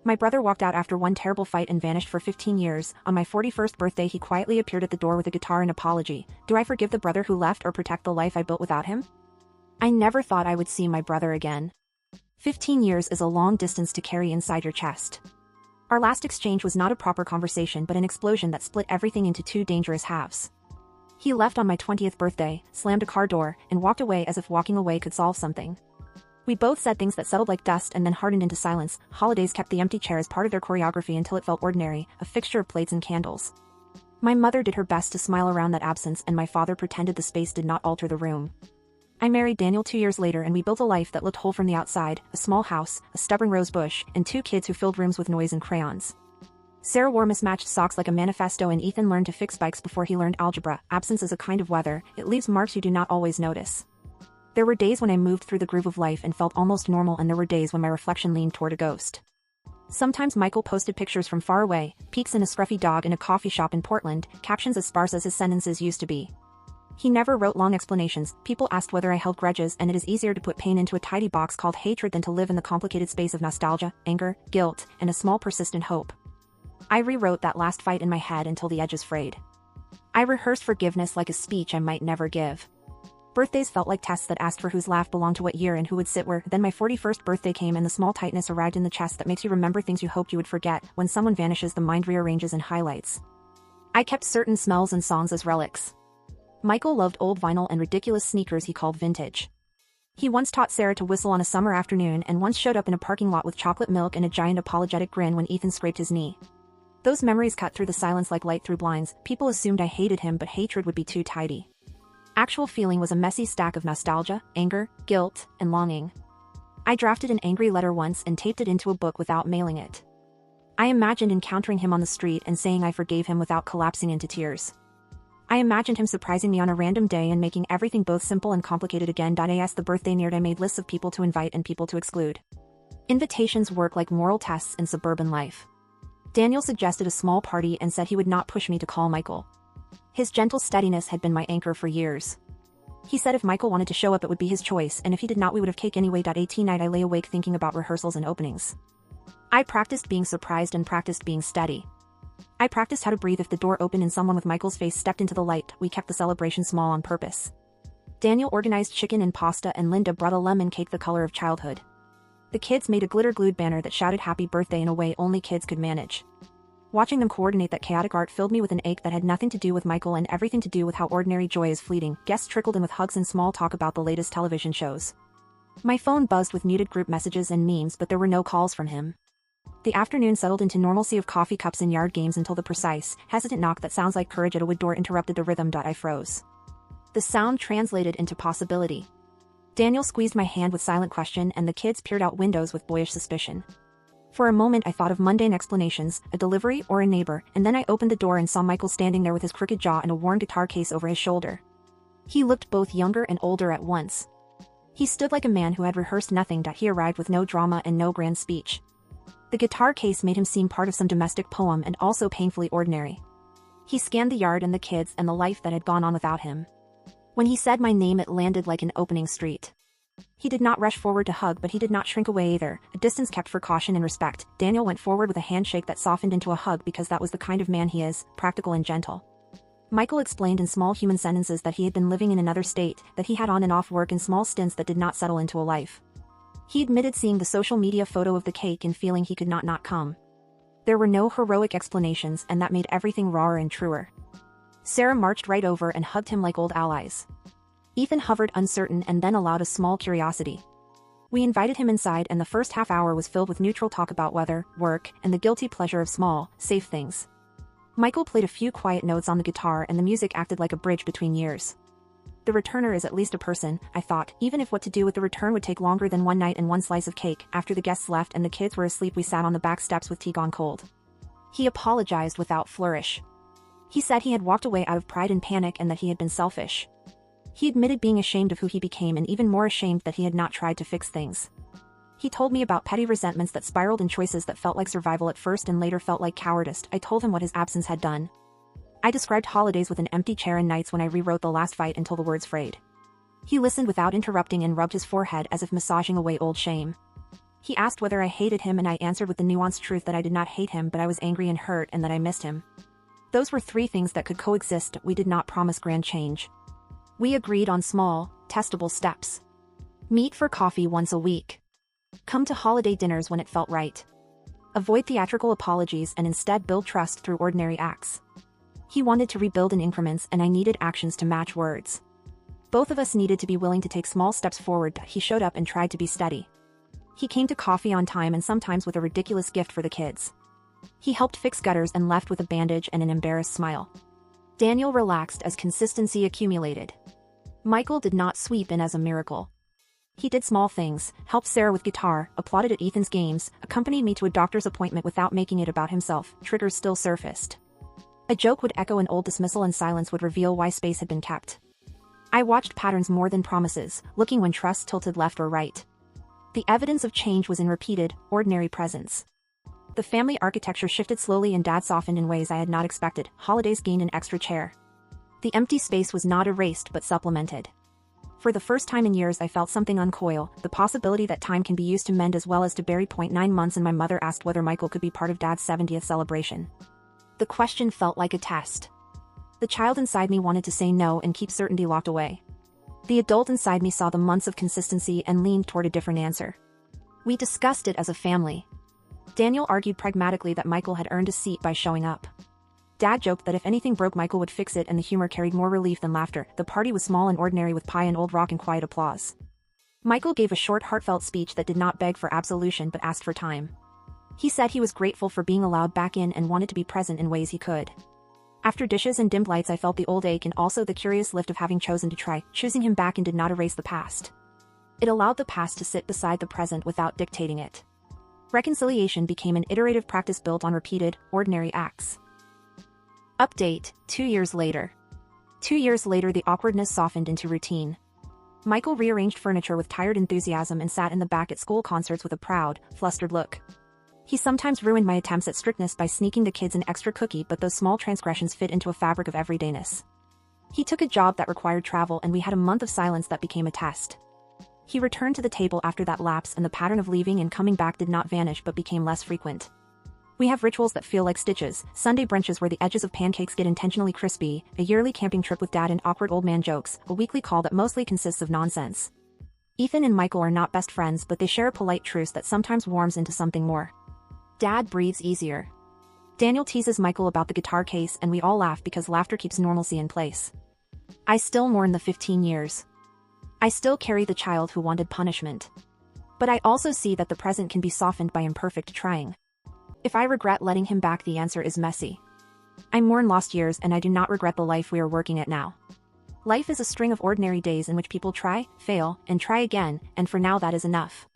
My brother walked out after one terrible fight and vanished for 15 years. On my 41st birthday he quietly appeared at the door with a guitar and apology. Do I forgive the brother who left or protect the life I built without him? I never thought I would see my brother again. 15 years is a long distance to carry inside your chest. Our last exchange was not a proper conversation but an explosion that split everything into two dangerous halves. He left on my 20th birthday, slammed a car door, and walked away as if walking away could solve something. We both said things that settled like dust and then hardened into silence. Holidays kept the empty chair as part of their choreography until it felt ordinary, a fixture of plates and candles. My mother did her best to smile around that absence and my father pretended the space did not alter the room. I married Daniel 2 years later and we built a life that looked whole from the outside, a small house, a stubborn rose bush, and 2 kids who filled rooms with noise and crayons. Sarah wore mismatched socks like a manifesto and Ethan learned to fix bikes before he learned algebra. Absence is a kind of weather, it leaves marks you do not always notice. There were days when I moved through the groove of life and felt almost normal and there were days when my reflection leaned toward a ghost. Sometimes Michael posted pictures from far away, peeks in a scruffy dog in a coffee shop in Portland, captions as sparse as his sentences used to be. He never wrote long explanations. People asked whether I held grudges and it is easier to put pain into a tidy box called hatred than to live in the complicated space of nostalgia, anger, guilt, and a small persistent hope. I rewrote that last fight in my head until the edges frayed. I rehearsed forgiveness like a speech I might never give. Birthdays felt like tests that asked for whose laugh belonged to what year and who would sit where. Then my 41st birthday came and the small tightness arrived in the chest that makes you remember things you hoped you would forget. When someone vanishes, the mind rearranges and highlights. I kept certain smells and songs as relics. Michael loved old vinyl and ridiculous sneakers he called vintage. He once taught Sarah to whistle on a summer afternoon and once showed up in a parking lot with chocolate milk and a giant apologetic grin when Ethan scraped his knee. Those memories cut through the silence like light through blinds. People assumed I hated him but hatred would be too tidy. Actual feeling was a messy stack of nostalgia, anger, guilt, and longing. I drafted an angry letter once and taped it into a book without mailing it. I imagined encountering him on the street and saying I forgave him without collapsing into tears. I imagined him surprising me on a random day and making everything both simple and complicated again. As the birthday neared, I made lists of people to invite and people to exclude. Invitations work like moral tests in suburban life. Daniel suggested a small party and said he would not push me to call Michael. His gentle steadiness had been my anchor for years. He said if Michael wanted to show up it would be his choice and if he did not we would have cake anyway. 18 night I lay awake thinking about rehearsals and openings. I practiced being surprised and practiced being steady. I practiced how to breathe if the door opened and someone with Michael's face stepped into the light. We kept the celebration small on purpose. Daniel organized chicken and pasta and Linda brought a lemon cake the color of childhood. The kids made a glitter-glued banner that shouted happy birthday in a way only kids could manage. Watching them coordinate that chaotic art filled me with an ache that had nothing to do with Michael and everything to do with how ordinary joy is fleeting. Guests trickled in with hugs and small talk about the latest television shows. My phone buzzed with muted group messages and memes but there were no calls from him. The afternoon settled into normalcy of coffee cups and yard games until the precise, hesitant knock that sounds like courage at a wood door interrupted the rhythm. I froze. The sound translated into possibility. Daniel squeezed my hand with silent question and the kids peered out windows with boyish suspicion. For a moment I thought of mundane explanations, a delivery or a neighbor, and then I opened the door and saw Michael standing there with his crooked jaw and a worn guitar case over his shoulder. He looked both younger and older at once. He stood like a man who had rehearsed nothing. He arrived with no drama and no grand speech. The guitar case made him seem part of some domestic poem and also painfully ordinary. He scanned the yard and the kids and the life that had gone on without him. When he said my name it landed like an opening street. He did not rush forward to hug but he did not shrink away either, a distance kept for caution and respect. Daniel went forward with a handshake that softened into a hug because that was the kind of man he is, practical and gentle. Michael explained in small human sentences that he had been living in another state, that he had on and off work in small stints that did not settle into a life. He admitted seeing the social media photo of the cake and feeling he could not come. There were no heroic explanations and that made everything rawer and truer. Sarah marched right over and hugged him like old allies. Ethan hovered uncertain and then allowed a small curiosity. We invited him inside and the first half hour was filled with neutral talk about weather, work, and the guilty pleasure of small, safe things. Michael played a few quiet notes on the guitar and the music acted like a bridge between years. The returner is at least a person, I thought, even if what to do with the return would take longer than one night and one slice of cake. After the guests left and the kids were asleep we sat on the back steps with tea gone cold. He apologized without flourish. He said he had walked away out of pride and panic and that he had been selfish. He admitted being ashamed of who he became and even more ashamed that he had not tried to fix things. He told me about petty resentments that spiraled in choices that felt like survival at first and later felt like cowardice. I told him what his absence had done. I described holidays with an empty chair and nights when I rewrote the last fight until the words frayed. He listened without interrupting and rubbed his forehead as if massaging away old shame. He asked whether I hated him and I answered with the nuanced truth that I did not hate him but I was angry and hurt and that I missed him. Those were 3 things that could coexist. We did not promise grand change. We agreed on small, testable steps. Meet for coffee once a week. Come to holiday dinners when it felt right. Avoid theatrical apologies and instead build trust through ordinary acts. He wanted to rebuild in increments and I needed actions to match words. Both of us needed to be willing to take small steps forward. He showed up and tried to be steady. He came to coffee on time and sometimes with a ridiculous gift for the kids. He helped fix gutters and left with a bandage and an embarrassed smile. Daniel relaxed as consistency accumulated. Michael did not sweep in as a miracle. He did small things, helped Sarah with guitar, applauded at Ethan's games, accompanied me to a doctor's appointment without making it about himself. Triggers still surfaced. A joke would echo an old dismissal and silence would reveal why space had been kept. I watched patterns more than promises, looking when trust tilted left or right. The evidence of change was in repeated, ordinary presence. The family architecture shifted slowly and Dad softened in ways I had not expected. Holidays gained an extra chair. The empty space was not erased but supplemented. For the first time in years I felt something uncoil, the possibility that time can be used to mend as well as to bury. 9 months and my mother asked whether Michael could be part of Dad's 70th celebration. The question felt like a test. The child inside me wanted to say no and keep certainty locked away. The adult inside me saw the months of consistency and leaned toward a different answer. We discussed it as a family. Daniel argued pragmatically that Michael had earned a seat by showing up. Dad joked that if anything broke Michael would fix it and the humor carried more relief than laughter. The party was small and ordinary with pie and old rock and quiet applause. Michael gave a short heartfelt speech that did not beg for absolution but asked for time. He said he was grateful for being allowed back in and wanted to be present in ways he could. After dishes and dimmed lights I felt the old ache and also the curious lift of having chosen to try. Choosing him back in did not erase the past. It allowed the past to sit beside the present without dictating it. Reconciliation became an iterative practice built on repeated, ordinary acts. Update, 2 years later. 2 years later the awkwardness softened into routine. Michael rearranged furniture with tired enthusiasm and sat in the back at school concerts with a proud, flustered look. He sometimes ruined my attempts at strictness by sneaking the kids an extra cookie but those small transgressions fit into a fabric of everydayness. He took a job that required travel and we had a month of silence that became a test. He returned to the table after that lapse and the pattern of leaving and coming back did not vanish but became less frequent. We have rituals that feel like stitches, Sunday brunches where the edges of pancakes get intentionally crispy, a yearly camping trip with Dad and awkward old man jokes, a weekly call that mostly consists of nonsense. Ethan and Michael are not best friends but they share a polite truce that sometimes warms into something more. Dad breathes easier. Daniel teases Michael about the guitar case and we all laugh because laughter keeps normalcy in place. I still mourn the 15 years. I still carry the child who wanted punishment. But I also see that the present can be softened by imperfect trying. If I regret letting him back, the answer is messy. I mourn lost years and I do not regret the life we are working at now. Life is a string of ordinary days in which people try, fail, and try again, and for now that is enough.